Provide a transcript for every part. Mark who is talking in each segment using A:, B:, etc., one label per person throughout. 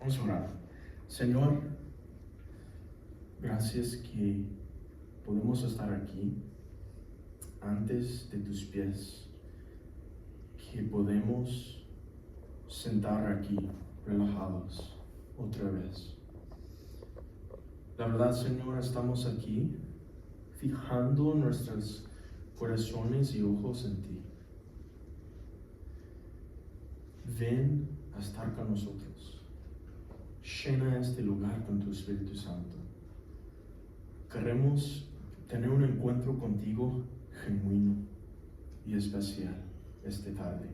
A: Vamos a orar. Señor, gracias que podemos estar aquí antes de tus pies, que podemos sentar aquí relajados otra vez. La verdad, Señor, estamos aquí fijando nuestros corazones y ojos en ti. Ven a estar con nosotros. Llena este lugar con tu Espíritu Santo. Queremos tener un encuentro contigo genuino y especial esta tarde.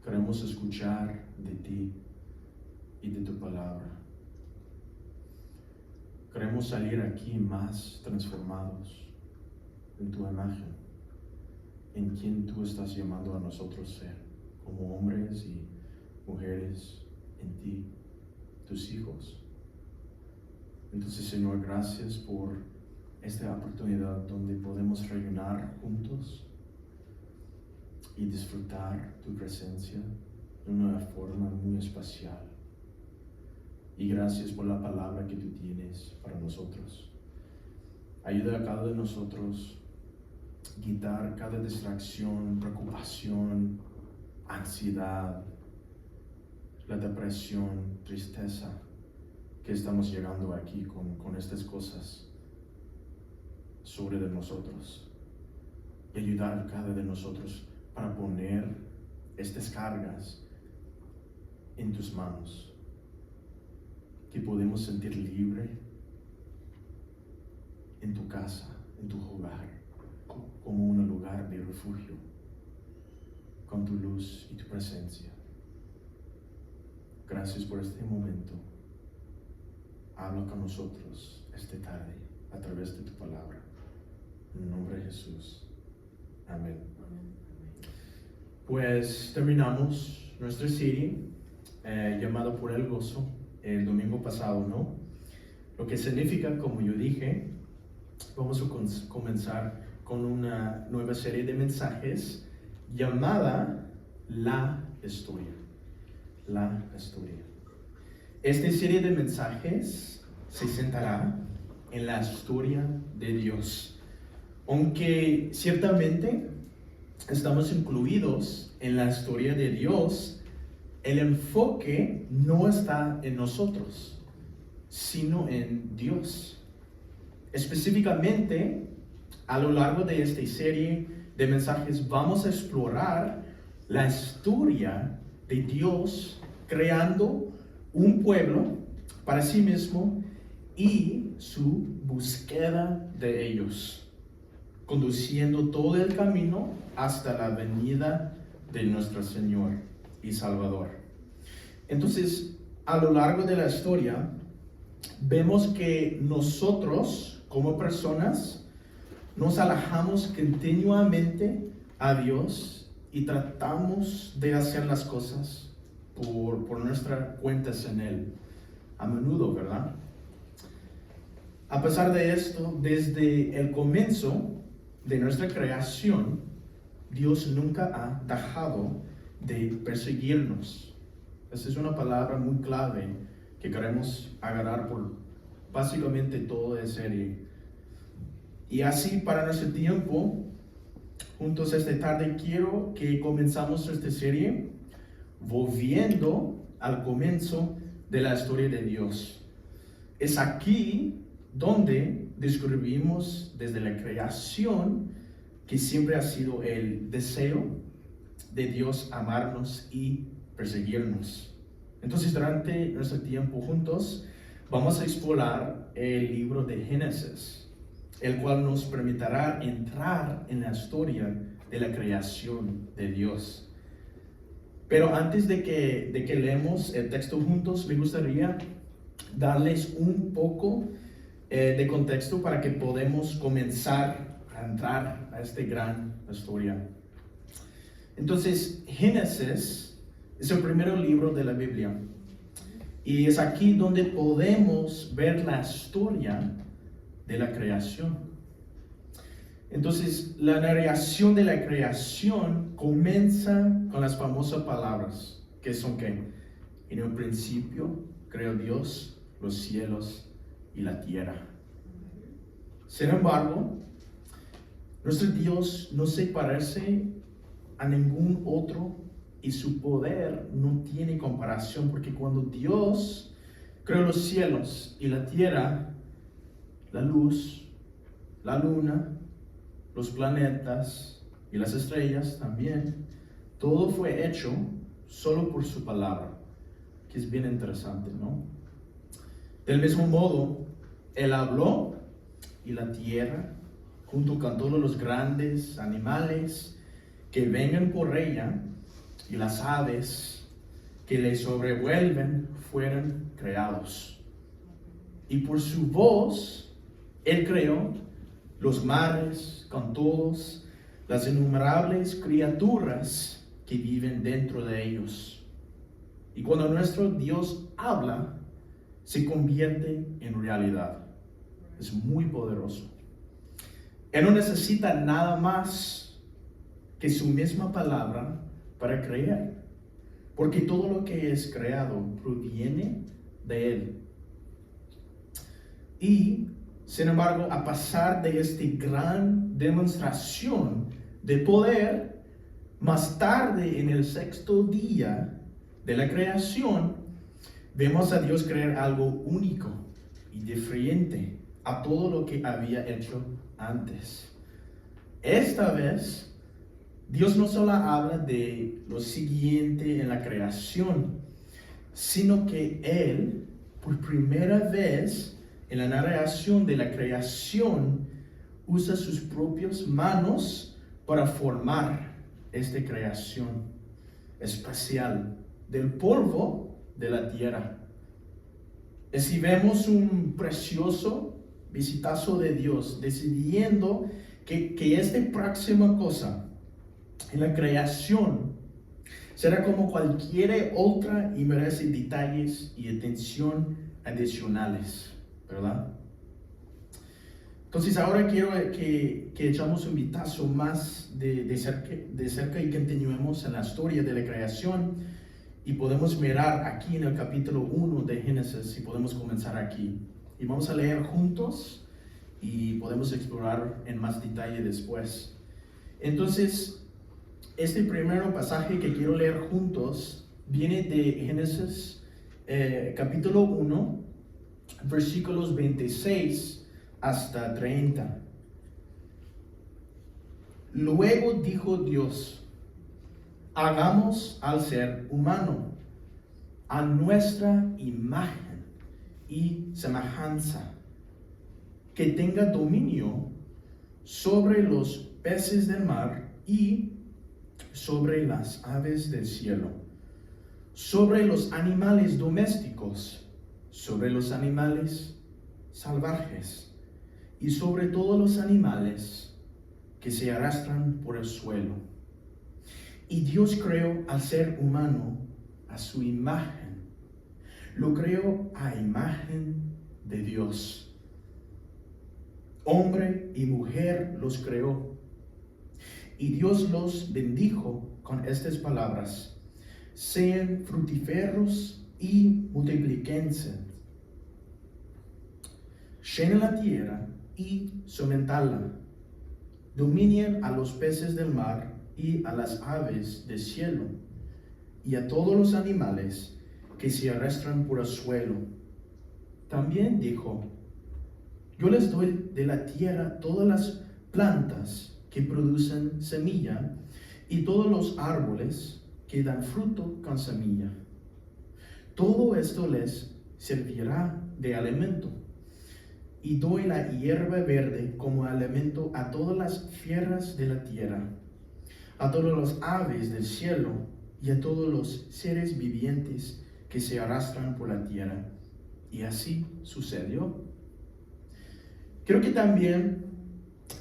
A: Queremos escuchar de ti y de tu palabra. Queremos salir aquí más transformados en tu imagen, en quien tú estás llamando a nosotros ser, como hombres y mujeres en ti, tus hijos. Entonces, Señor, gracias por esta oportunidad donde podemos reunir juntos y disfrutar tu presencia de una forma muy especial. Y gracias por la palabra que tú tienes para nosotros. Ayuda a cada uno de nosotros a quitar cada distracción, preocupación, ansiedad, la depresión, tristeza que estamos llegando aquí con estas cosas sobre de nosotros. Y ayudar a cada de nosotros para poner estas cargas en tus manos. Que podemos sentir libre en tu casa, en tu hogar, como un lugar de refugio, con tu luz y tu presencia. Gracias por este momento. Habla con nosotros esta tarde a través de tu palabra. En el nombre de Jesús. Amén. Pues terminamos nuestra serie llamada Por el Gozo el domingo pasado, ¿no? Lo que significa, como yo dije, vamos a comenzar con una nueva serie de mensajes llamada La Historia. La Historia. Esta serie de mensajes se centrará en la historia de Dios. Aunque ciertamente estamos incluidos en la historia de Dios, el enfoque no está en nosotros, sino en Dios. Específicamente, a lo largo de esta serie de mensajes vamos a explorar la historia de Dios creando un pueblo para sí mismo y su búsqueda de ellos, conduciendo todo el camino hasta la venida de nuestro Señor y Salvador. Entonces, a lo largo de la historia, vemos que nosotros, como personas, nos alejamos continuamente a Dios y tratamos de hacer las cosas por nuestra cuenta en Él. A menudo, ¿verdad? A pesar de esto, desde el comienzo de nuestra creación, Dios nunca ha dejado de perseguirnos. Esa es una palabra muy clave que queremos agarrar por básicamente toda la serie. Y así, para nuestro tiempo, juntos esta tarde, quiero que comenzamos esta serie volviendo al comienzo de la historia de Dios. Es aquí donde descubrimos desde la creación que siempre ha sido el deseo de Dios amarnos y perseguirnos. Entonces, durante nuestro tiempo juntos, vamos a explorar el libro de Génesis, el cual nos permitirá entrar en la historia de la creación de Dios. Pero antes de que leemos el texto juntos, me gustaría darles un poco de contexto para que podamos comenzar a entrar a esta gran historia. Entonces, Génesis es el primer libro de la Biblia y es aquí donde podemos ver la historia de la creación. Entonces, la narración de la creación comienza con las famosas palabras, que son ¿qué? En el principio creó Dios los cielos y la tierra. Sin embargo, nuestro Dios no se parece a ningún otro y su poder no tiene comparación, porque cuando Dios creó los cielos y la tierra, la luz, la luna, los planetas y las estrellas también, todo fue hecho solo por su palabra, que es bien interesante, ¿no? Del mismo modo, Él habló y la tierra, junto con todos los grandes animales que vengan por ella y las aves que le sobrevuelven, fueron creados. Y por su voz, Él creó los mares con todas las innumerables criaturas que viven dentro de ellos. Y cuando nuestro Dios habla, se convierte en realidad. Es muy poderoso. Él no necesita nada más que su misma palabra para crear, porque todo lo que es creado proviene de Él. Y, sin embargo, a pesar de esta gran demostración de poder, más tarde en el sexto día de la creación, vemos a Dios crear algo único y diferente a todo lo que había hecho antes. Esta vez, Dios no solo habla de lo siguiente en la creación, sino que Él, por primera vez en la narración de la creación, usa sus propias manos para formar esta creación especial del polvo de la tierra. Y si vemos un precioso visitazo de Dios decidiendo que esta próxima cosa en la creación será como cualquier otra y merece detalles y atención adicionales, ¿verdad? Entonces ahora quiero que echamos un vistazo más de cerca y continuemos en la historia de la creación, y podemos mirar aquí en el capítulo 1 de Génesis, y podemos comenzar aquí. Y vamos a leer juntos y podemos explorar en más detalle después. Entonces, este primer pasaje que quiero leer juntos viene de Génesis capítulo 1, versículos 26 hasta 30. Luego dijo Dios: hagamos al ser humano a nuestra imagen y semejanza, que tenga dominio sobre los peces del mar y sobre las aves del cielo, sobre los animales domésticos, sobre los animales salvajes y sobre todos los animales que se arrastran por el suelo. Y Dios creó al ser humano a su imagen. Lo creó a imagen de Dios. Hombre y mujer los creó. Y Dios los bendijo con estas palabras: sean fructíferos y multiplíquense. Llenen la tierra y sométanla. Dominen a los peces del mar y a las aves del cielo, y a todos los animales que se arrastran por el suelo. También dijo: yo les doy de la tierra todas las plantas que producen semilla, y todos los árboles que dan fruto con semilla. Todo esto les servirá de alimento. Y doy la hierba verde como alimento a todas las fieras de la tierra, a todas las aves del cielo y a todos los seres vivientes que se arrastran por la tierra. Y así sucedió. Creo que también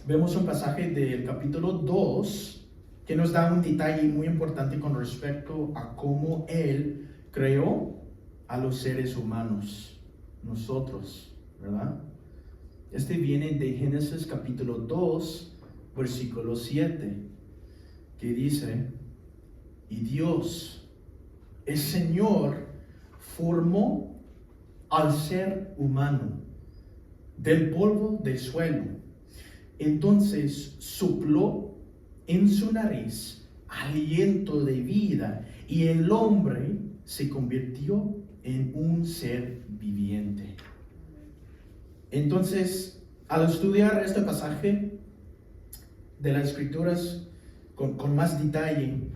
A: vemos un pasaje del capítulo 2 que nos da un detalle muy importante con respecto a cómo Él creó a los seres humanos, nosotros, ¿verdad? Este viene de Génesis capítulo 2, versículo 7, que dice: y Dios, el Señor, formó al ser humano del polvo del suelo. Entonces sopló en su nariz aliento de vida y el hombre se convirtió en un ser viviente. Entonces, al estudiar este pasaje de las Escrituras con más detalle,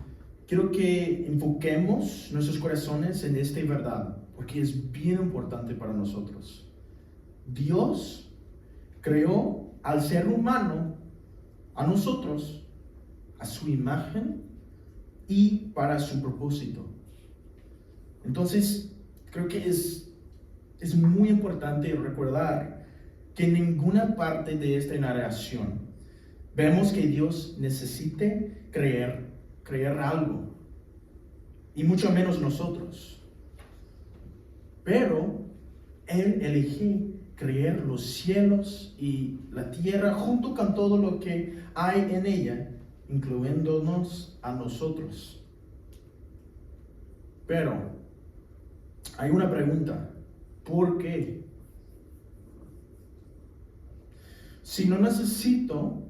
A: quiero que enfoquemos nuestros corazones en esta verdad, porque es bien importante para nosotros. Dios creó al ser humano, a nosotros, a su imagen y para su propósito. Entonces, creo que es muy importante recordar que en ninguna parte de esta narración vemos que Dios necesite creer algo, y mucho menos nosotros. Pero Él eligió crear los cielos y la tierra junto con todo lo que hay en ella, incluyéndonos a nosotros. Pero hay una pregunta: ¿por qué? Si no necesito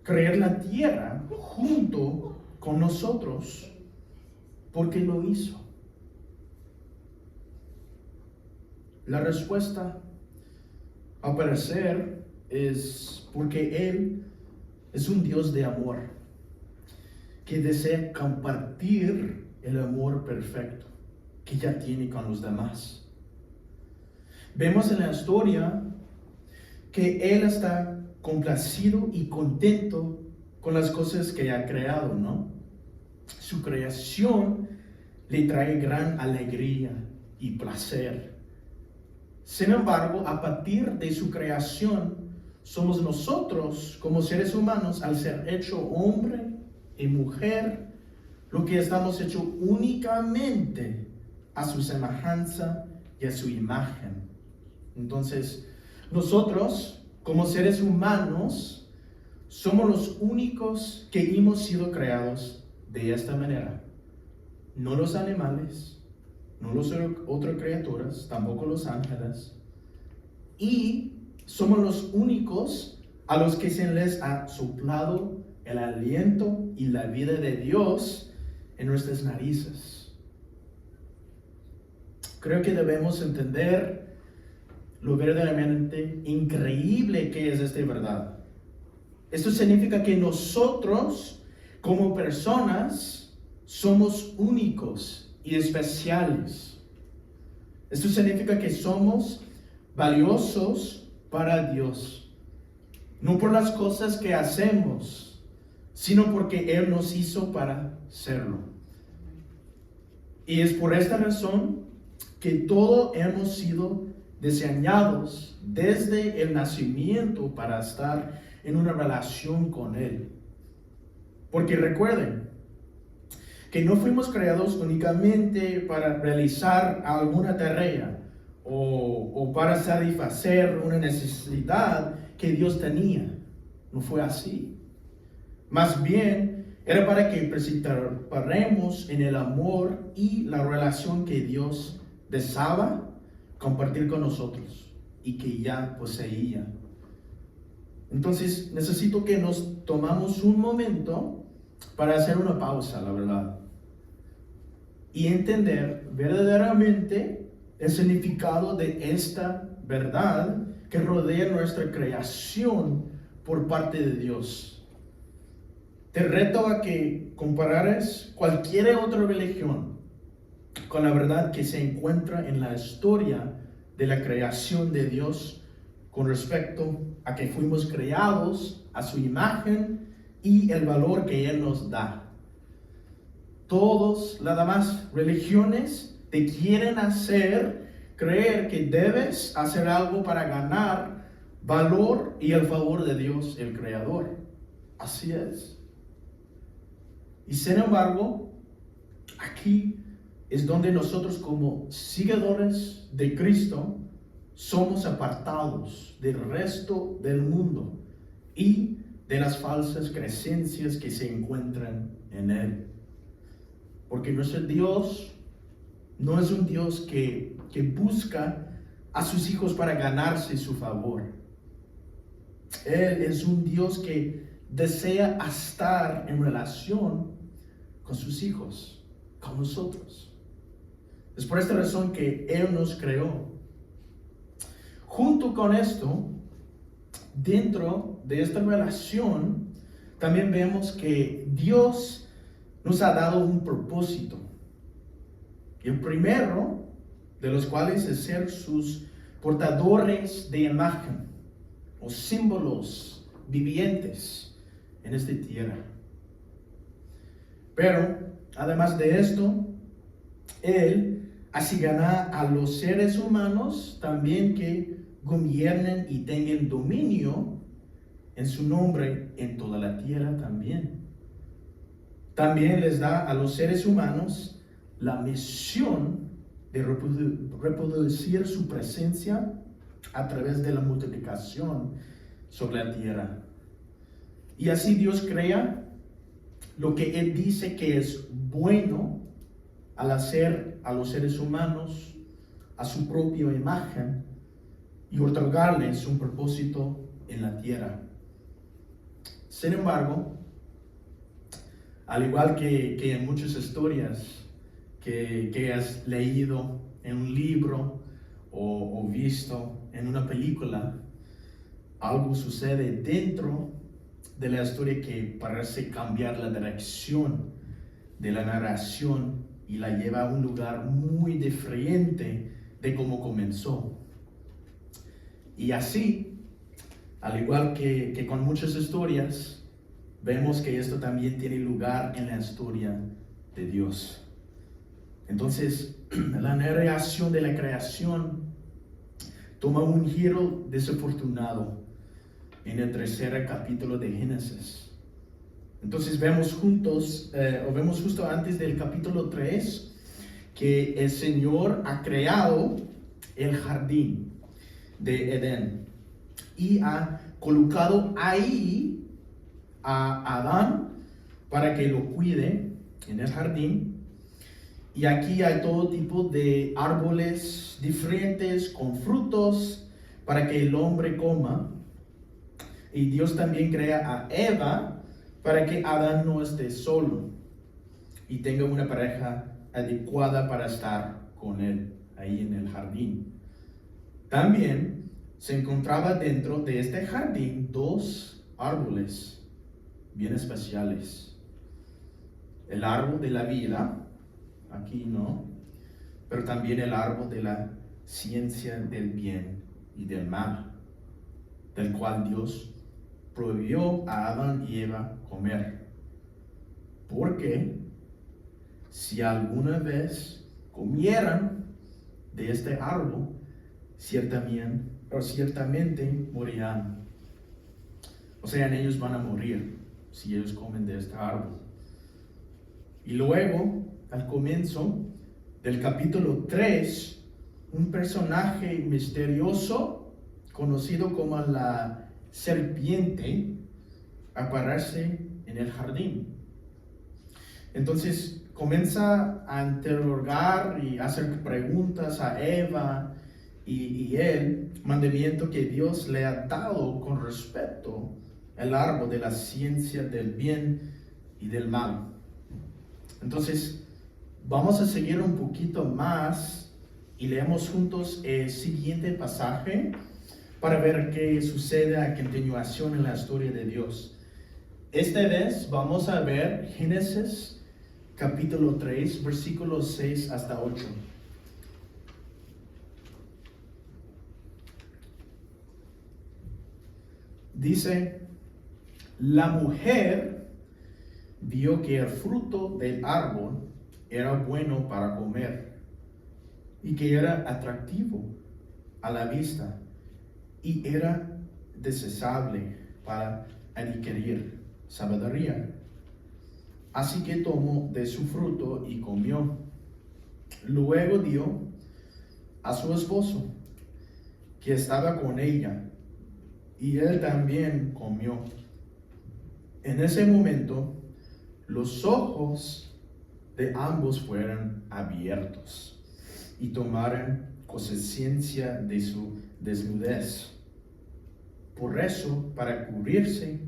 A: crear la tierra junto con nosotros, ¿por qué lo hizo? La respuesta, al parecer, es porque Él es un Dios de amor que desea compartir el amor perfecto que ya tiene con los demás. Vemos en la historia que Él está complacido y contento con las cosas que ha creado, ¿no? Su creación le trae gran alegría y placer. Sin embargo, a partir de su creación, somos nosotros, como seres humanos, al ser hecho hombre y mujer, lo que estamos hechos únicamente a su semejanza y a su imagen. Entonces, nosotros, como seres humanos, somos los únicos que hemos sido creados de esta manera. No los animales, no las otras criaturas, tampoco los ángeles. Y somos los únicos a los que se les ha soplado el aliento y la vida de Dios en nuestras narices. Creo que debemos entender lo verdaderamente increíble que es esta verdad. Esto significa que nosotros, como personas, somos únicos y especiales. Esto significa que somos valiosos para Dios, no por las cosas que hacemos, sino porque Él nos hizo para serlo. Y es por esta razón que todos hemos sido diseñados desde el nacimiento para estar en una relación con Él. Porque recuerden que no fuimos creados únicamente para realizar alguna tarea o para satisfacer una necesidad que Dios tenía. No fue así. Más bien, era para que participáramos en el amor y la relación que Dios deseaba compartir con nosotros y que ya poseía. Entonces, necesito que nos tomamos un momento para hacer una pausa, la verdad, y entender verdaderamente el significado de esta verdad que rodea nuestra creación por parte de Dios. Te reto a que compararas cualquier otra religión con la verdad que se encuentra en la historia de la creación de Dios con respecto a que fuimos creados a su imagen y el valor que Él nos da. Todos las demás religiones te quieren hacer creer que debes hacer algo para ganar valor y el favor de Dios, el Creador. Así es. Y sin embargo, aquí es donde nosotros, como seguidores de Cristo, somos apartados del resto del mundo y de las falsas creencias que se encuentran en Él. Porque nuestro Dios no es un Dios que busca a sus hijos para ganarse su favor. Él es un Dios que desea estar en relación con sus hijos, con nosotros. Es por esta razón que Él nos creó. Junto con esto, dentro de esta relación, también vemos que Dios nos ha dado un propósito. Y el primero de los cuales es ser sus portadores de imagen o símbolos vivientes en esta tierra. Pero, además de esto, Él asignará a los seres humanos también que gobiernen y tengan dominio en su nombre en toda la tierra también. También les da a los seres humanos la misión de reproducir su presencia a través de la multiplicación sobre la tierra. Y así Dios crea lo que Él dice que es bueno al hacer a los seres humanos a su propia imagen y otorgarles un propósito en la tierra. Sin embargo, al igual que en muchas historias que has leído en un libro o visto en una película, algo sucede dentro de la historia que parece cambiar la dirección de la narración y la lleva a un lugar muy diferente de cómo comenzó. Y así, al igual que con muchas historias, vemos que esto también tiene lugar en la historia de Dios. Entonces, la narración de la creación toma un giro desafortunado en el tercer capítulo de Génesis. Entonces vemos justo antes del capítulo 3 que el Señor ha creado el jardín de Edén y ha colocado ahí a Adán para que lo cuide en el jardín. Y aquí hay todo tipo de árboles diferentes con frutos para que el hombre coma. Y Dios también crea a Eva para que Adán no esté solo y tenga una pareja adecuada para estar con él ahí en el jardín. También se encontraba dentro de este jardín dos árboles bien especiales. El árbol de la vida, aquí no, pero también el árbol de la ciencia del bien y del mal, del cual Dios prohibió a Adán y Eva comer. Porque si alguna vez comieran de este árbol, ciertamente morirán. O sea, ellos van a morir si ellos comen de este árbol. Y luego, al comienzo del capítulo 3, un personaje misterioso, conocido como la serpiente, aparece en el jardín. Entonces comienza a interrogar y hacer preguntas a Eva y el mandamiento que Dios le ha dado con respecto al árbol de la ciencia del bien y del mal. Entonces vamos a seguir un poquito más y leemos juntos el siguiente pasaje para ver qué sucede a continuación en la historia de Dios. Esta vez vamos a ver Génesis capítulo 3, versículos 6 hasta 8. Dice: la mujer vio que el fruto del árbol era bueno para comer y que era atractivo a la vista y era deseable para adquirir sabiduría. Así que tomó de su fruto y comió. Luego dio a su esposo, que estaba con ella, y él también comió. En ese momento, los ojos de ambos fueron abiertos, y tomaran conciencia de su desnudez. Por eso, para cubrirse,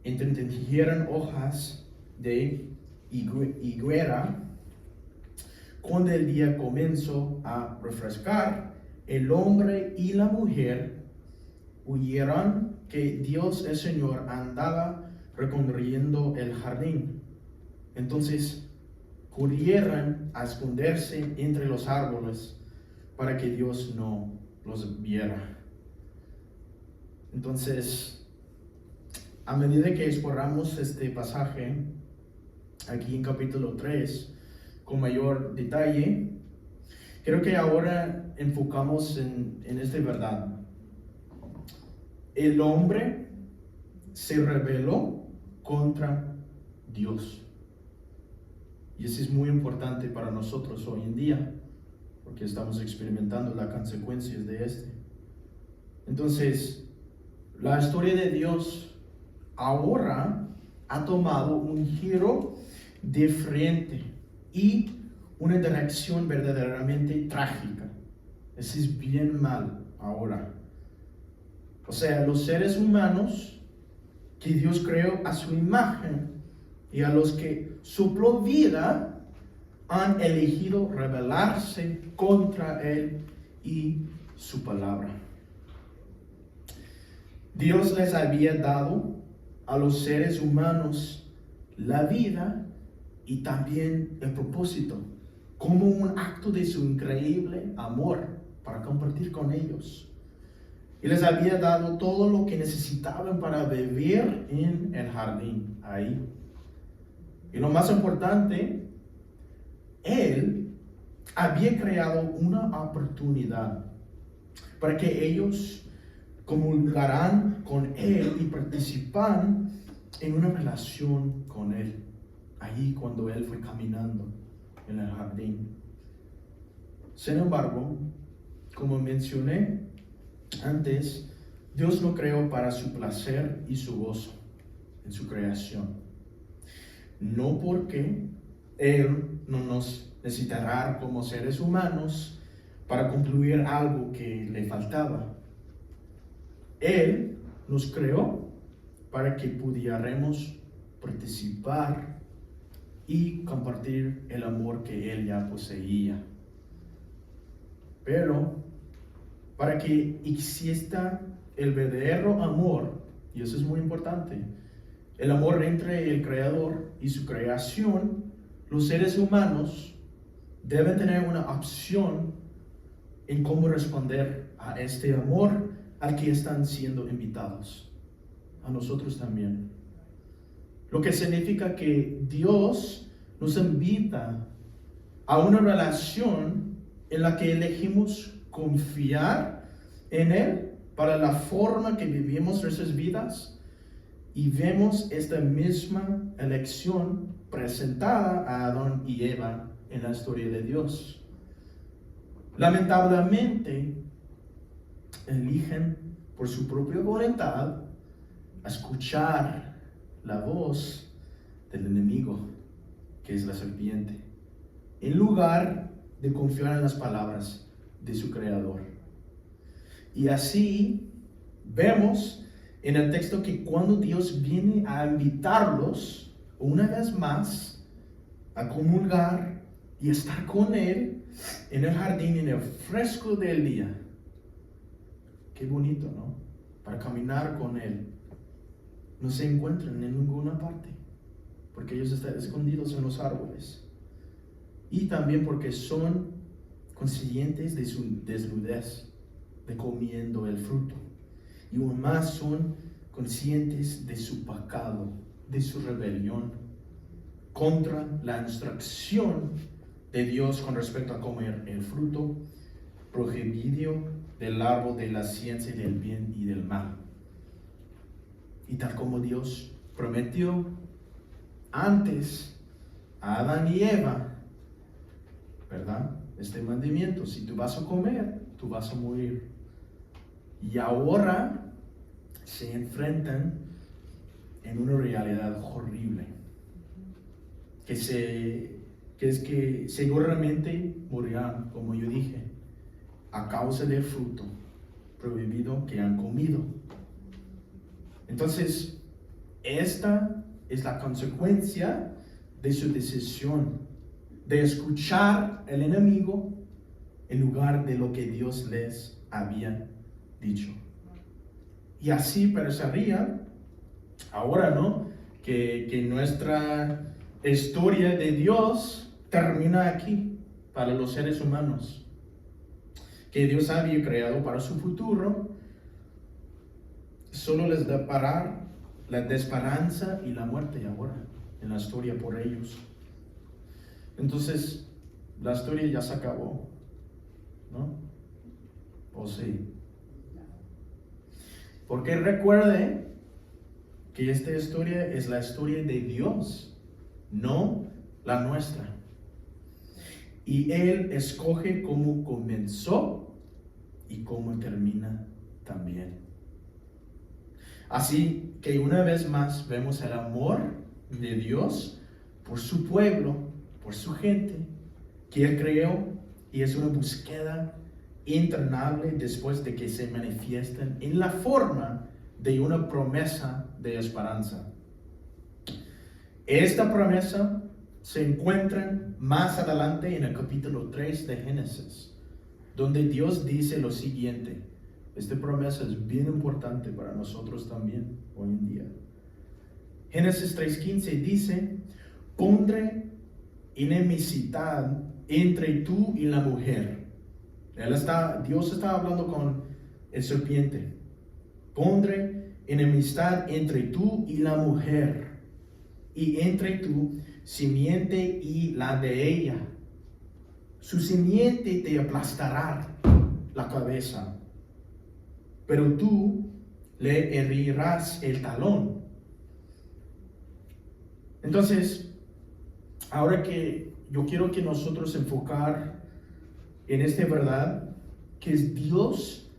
A: entretejieron hojas de higuera. Cuando el día comenzó a refrescar, el hombre y la mujer oyeron que Dios el Señor andaba recorriendo el jardín. Entonces corrieron a esconderse entre los árboles para que Dios no los viera. Entonces, a medida que exploramos este pasaje aquí en capítulo 3 con mayor detalle, creo que ahora enfocamos en esta verdad. El hombre se rebeló contra Dios. Y eso es muy importante para nosotros hoy en día, porque estamos experimentando las consecuencias de este. Entonces, la historia de Dios ahora ha tomado un giro diferente y una dirección verdaderamente trágica. Eso es bien mal ahora. O sea, los seres humanos que Dios creó a su imagen y a los que sopló vida han elegido rebelarse contra Él y su palabra. Dios les había dado a los seres humanos la vida y también el propósito, como un acto de su increíble amor para compartir con ellos. Y les había dado todo lo que necesitaban para vivir en el jardín ahí. Y lo más importante, Él había creado una oportunidad para que ellos comulgaran con Él y participaran en una relación con Él, allí cuando Él fue caminando en el jardín. Sin embargo, como mencioné antes, Dios no creó para su placer y su gozo en su creación. No porque Él no nos necesitará como seres humanos para concluir algo que le faltaba. Él nos creó para que pudiéramos participar y compartir el amor que Él ya poseía. Pero para que exista el verdadero amor, y eso es muy importante, el amor entre el Creador y su creación, los seres humanos deben tener una opción en cómo responder a este amor al que están siendo invitados. A nosotros también. Lo que significa que Dios nos invita a una relación en la que elegimos confiar en Él para la forma que vivimos nuestras vidas, y vemos esta misma elección presentada a Adán y Eva en la historia de Dios. Lamentablemente, eligen por su propia voluntad escuchar la voz del enemigo, que es la serpiente, en lugar de confiar en las palabras de su Creador. Y así vemos en el texto que cuando Dios viene a invitarlos una vez más a comulgar y estar con Él en el jardín, en el fresco del día. Qué bonito, ¿no? Para caminar con Él. No se encuentran en ninguna parte, porque ellos están escondidos en los árboles. Y también porque son conscientes de su desnudez, de comiendo el fruto. Y aún más son conscientes de su pecado, de su rebelión contra la instrucción de Dios con respecto a comer el fruto prohibido del árbol de la ciencia del bien y del mal. Y tal como Dios prometió antes a Adán y Eva, ¿verdad? Este mandamiento: si tú vas a comer, tú vas a morir. Y ahora se enfrentan en una realidad horrible, que es que seguramente morirán, como yo dije, a causa del fruto prohibido que han comido. Entonces, esta es la consecuencia de su decisión de escuchar al enemigo en lugar de lo que Dios les había dicho. Y así parecería ahora, ¿no? Que nuestra historia de Dios termina aquí para los seres humanos. Que Dios había creado para su futuro, solo les da parar la desesperanza y la muerte ahora en la historia por ellos. Entonces, la historia ya se acabó, ¿no? ¿O sí? Porque recuerde que esta historia es la historia de Dios, no la nuestra. Y Él escoge cómo comenzó y cómo termina también. Así que una vez más vemos el amor de Dios por su pueblo, por su gente, que Él creó, y es una búsqueda interminable después de que se manifiestan en la forma de una promesa de esperanza. Esta promesa se encuentra más adelante en el capítulo 3 de Génesis, donde Dios dice lo siguiente. Esta promesa es bien importante para nosotros también hoy en día. Génesis 3:15 dice: pondré enemistad entre tú y la mujer. Dios está hablando con el serpiente. Pondré enemistad entre tú y la mujer, y entre tu simiente y la de ella. Su simiente te aplastará la cabeza, pero tú le herirás el talón. Entonces, ahora que yo quiero que nosotros enfocar en esta verdad, que es Dios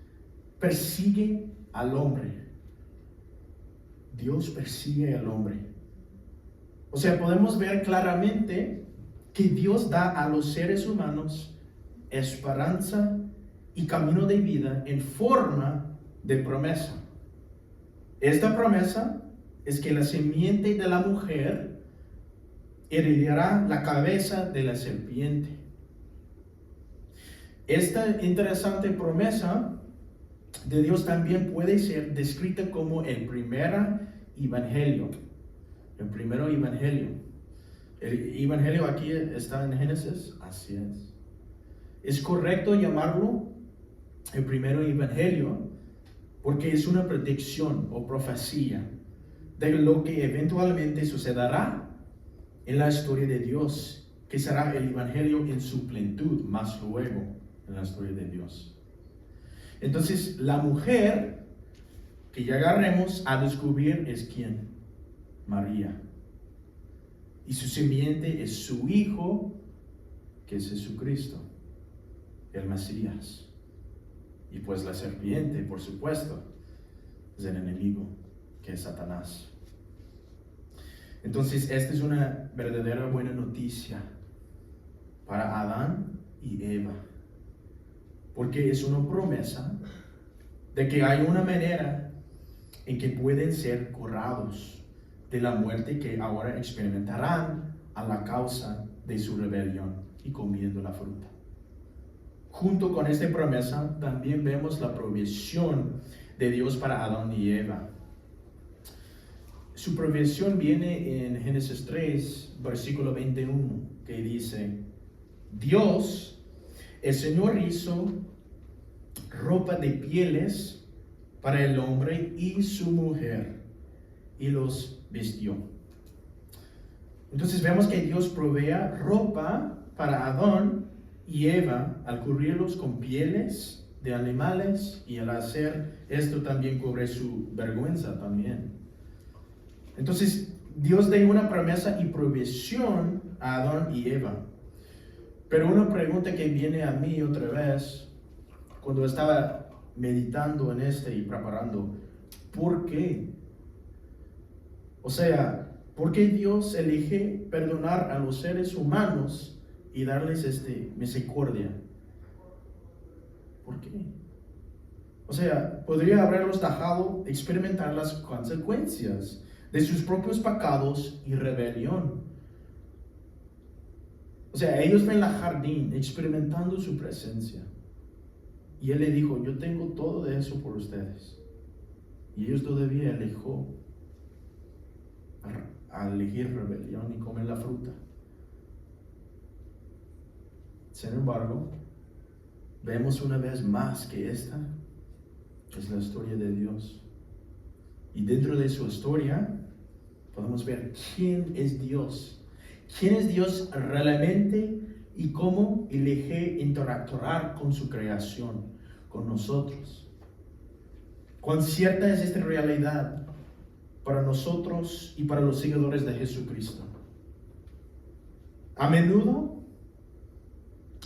A: persigue al hombre. Dios persigue al hombre. O sea, podemos ver claramente que Dios da a los seres humanos esperanza y camino de vida en forma de promesa. Esta promesa es que la simiente de la mujer heredará la cabeza de la serpiente. Esta interesante promesa de Dios también puede ser descrita como el primer evangelio. El primero evangelio. El evangelio aquí está en Génesis. Así es. Es correcto llamarlo el primero evangelio porque es una predicción o profecía de lo que eventualmente sucederá en la historia de Dios, que será el evangelio en su plenitud más luego en la historia de Dios. Entonces, la mujer que llegaremos a descubrir es ¿quién? María. Y su simiente es su hijo, que es Jesucristo, el Mesías. Y pues la serpiente, por supuesto, es el enemigo, que es Satanás. Entonces, esta es una verdadera buena noticia para Adán y Eva, porque es una promesa de que hay una manera en que pueden ser curados de la muerte que ahora experimentarán a la causa de su rebelión y comiendo la fruta. Junto con esta promesa también vemos la provisión de Dios para Adán y Eva. Su provisión viene en Génesis 3, versículo 21, que dice: Dios, el Señor, hizo ropa de pieles para el hombre y su mujer, y los vistió. Entonces vemos que Dios provee ropa para Adán y Eva al cubrirlos con pieles de animales, y al hacer esto también cubre su vergüenza también. Entonces Dios dio una promesa y provisión a Adán y Eva. Pero una pregunta que viene a mí otra vez cuando estaba meditando en y preparando: ¿por qué? O sea, ¿por qué Dios elige perdonar a los seres humanos y darles misericordia. ¿Por qué? O sea, podría haberlos dejado experimentar las consecuencias de sus propios pecados y rebelión. O sea, ellos ven el jardín experimentando su presencia. Y él le dijo, yo tengo todo de eso por ustedes. Y ellos todavía eligió a elegir rebelión y comer la fruta. Sin embargo, vemos una vez más que esta es la historia de Dios. Y dentro de su historia podemos ver quién es Dios. ¿Quién es Dios realmente y cómo elige interactuar con su creación, con nosotros? ¿Cuán cierta es esta realidad para nosotros y para los seguidores de Jesucristo? A menudo,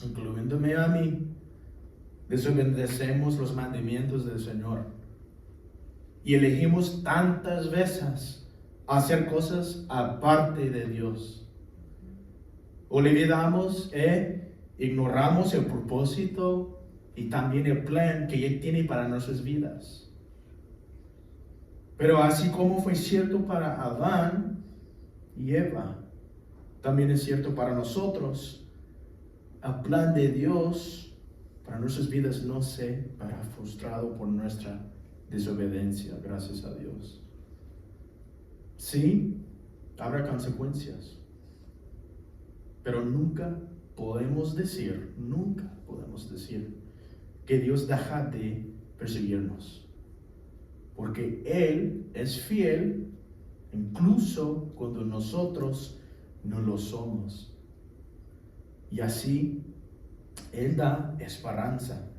A: incluyéndome a mí, desobedecemos los mandamientos del Señor y elegimos tantas veces hacer cosas aparte de Dios. Olvidamos e ignoramos el propósito y también el plan que Él tiene para nuestras vidas. Pero así como fue cierto para Adán y Eva, también es cierto para nosotros. El plan de Dios para nuestras vidas no se verá frustrado por nuestra desobediencia, gracias a Dios. Sí, habrá consecuencias, pero nunca podemos decir que Dios deja de perseguirnos, porque Él es fiel incluso cuando nosotros no lo somos. Y así Él da esperanza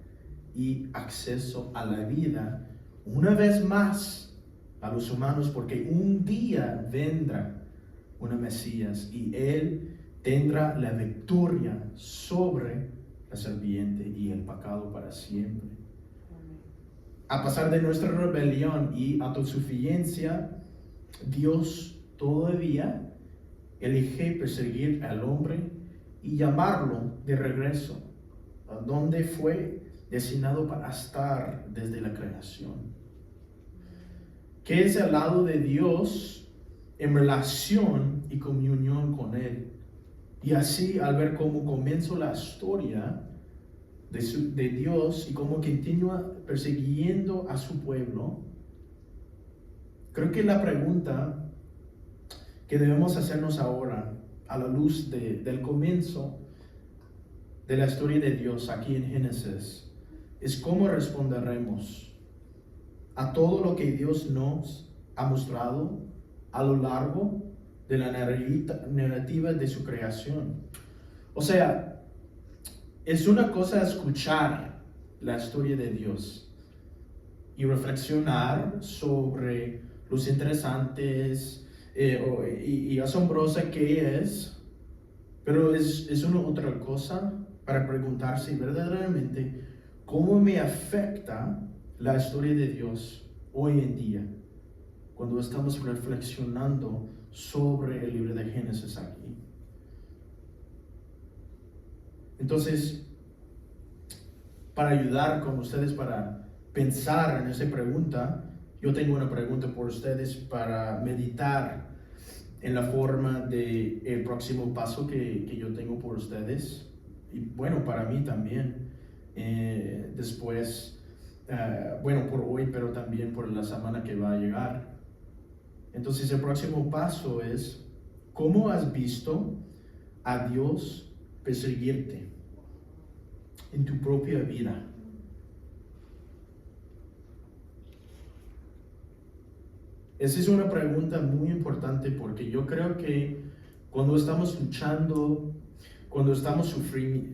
A: y acceso a la vida una vez más a los humanos, porque un día vendrá una Mesías y Él tendrá la victoria sobre la serpiente y el pecado para siempre. A pesar de nuestra rebelión y autosuficiencia, Dios todavía elige perseguir al hombre y llamarlo de regreso a donde fue destinado para estar desde la creación. ¿Qué es el lado de Dios en relación y comunión con Él? Y así, al ver cómo comenzó la historia de Dios y cómo continúa persiguiendo a su pueblo, creo que la pregunta que debemos hacernos ahora, a la luz del comienzo de la historia de Dios aquí en Génesis, es cómo responderemos a todo lo que Dios nos ha mostrado a lo largo de la narrativa de su creación. O sea, es una cosa escuchar la historia de Dios y reflexionar sobre los interesantes y asombrosa que es, pero es una otra cosa para preguntarse verdaderamente cómo me afecta la historia de Dios hoy en día, cuando estamos reflexionando sobre el libro de Génesis aquí. Entonces, para ayudar con ustedes para pensar en esa pregunta, yo tengo una pregunta por ustedes para meditar en la forma del próximo paso que yo tengo por ustedes. Y bueno, para mí también. Después, bueno, por hoy, pero también por la semana que va a llegar. Entonces, el próximo paso es, ¿cómo has visto a Dios perseguirte en tu propia vida? Esa es una pregunta muy importante, porque yo creo que cuando estamos luchando, cuando estamos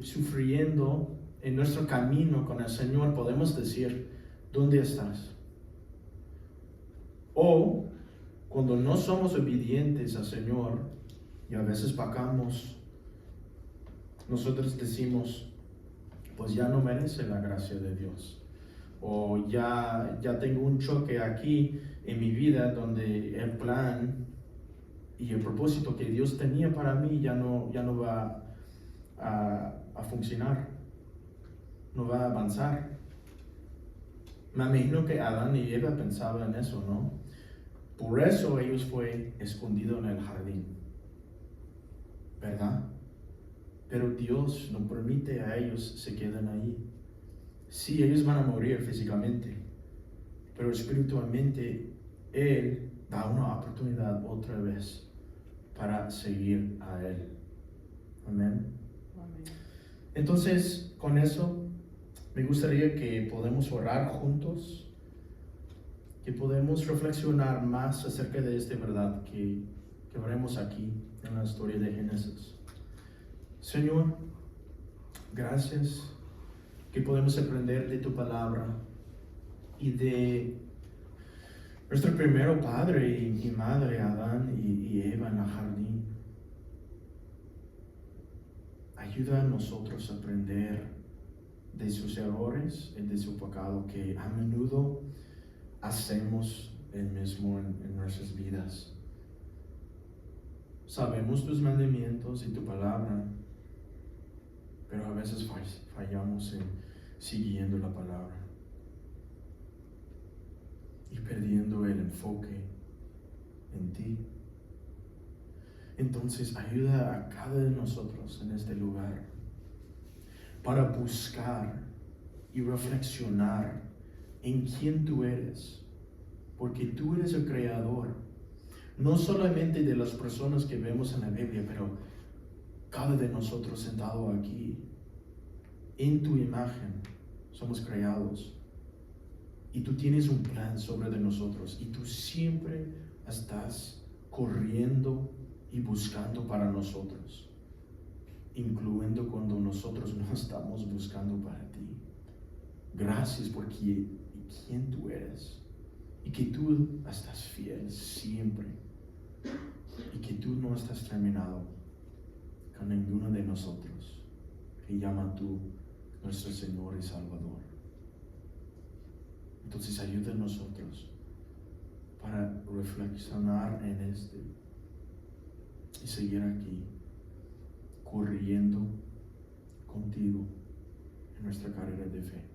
A: sufriendo en nuestro camino con el Señor, podemos decir, ¿dónde estás? O cuando no somos obedientes al Señor y a veces pecamos, nosotros decimos, pues ya no merece la gracia de Dios. O ya tengo un choque aquí en mi vida donde el plan y el propósito que Dios tenía para mí ya no va a funcionar, no va a avanzar. Me imagino que Adán y Eva pensaban en eso, ¿no? Por eso ellos fue escondidos en el jardín, ¿verdad? Pero Dios no permite a ellos se queden ahí. Sí, ellos van a morir físicamente, pero espiritualmente Él da una oportunidad otra vez para seguir a Él. Amén. Entonces, con eso, me gustaría que podamos orar juntos, que podamos reflexionar más acerca de esta verdad que veremos aquí en la historia de Génesis. Señor, gracias que podemos aprender de tu palabra y de nuestro primero padre y madre, Adán y Eva en el jardín. Ayuda a nosotros a aprender de sus errores y de su pecado que a menudo hacemos el mismo en nuestras vidas. Sabemos tus mandamientos y tu palabra, pero a veces fallamos en siguiendo la palabra y perdiendo el enfoque en ti. Entonces ayuda a cada de nosotros en este lugar para buscar y reflexionar en quién tú eres, porque tú eres el creador, no solamente de las personas que vemos en la Biblia, pero cada de nosotros sentado aquí, en tu imagen, somos creados. Y tú tienes un plan sobre de nosotros, y tú siempre estás corriendo y buscando para nosotros, incluyendo cuando nosotros no estamos buscando para ti. Gracias por quién tú eres, y que tú estás fiel siempre, y que tú no estás terminado con ninguno de nosotros, que llama tú nuestro Señor y Salvador. Entonces ayuda a nosotros para reflexionar en y seguir aquí, corriendo contigo en nuestra carrera de fe.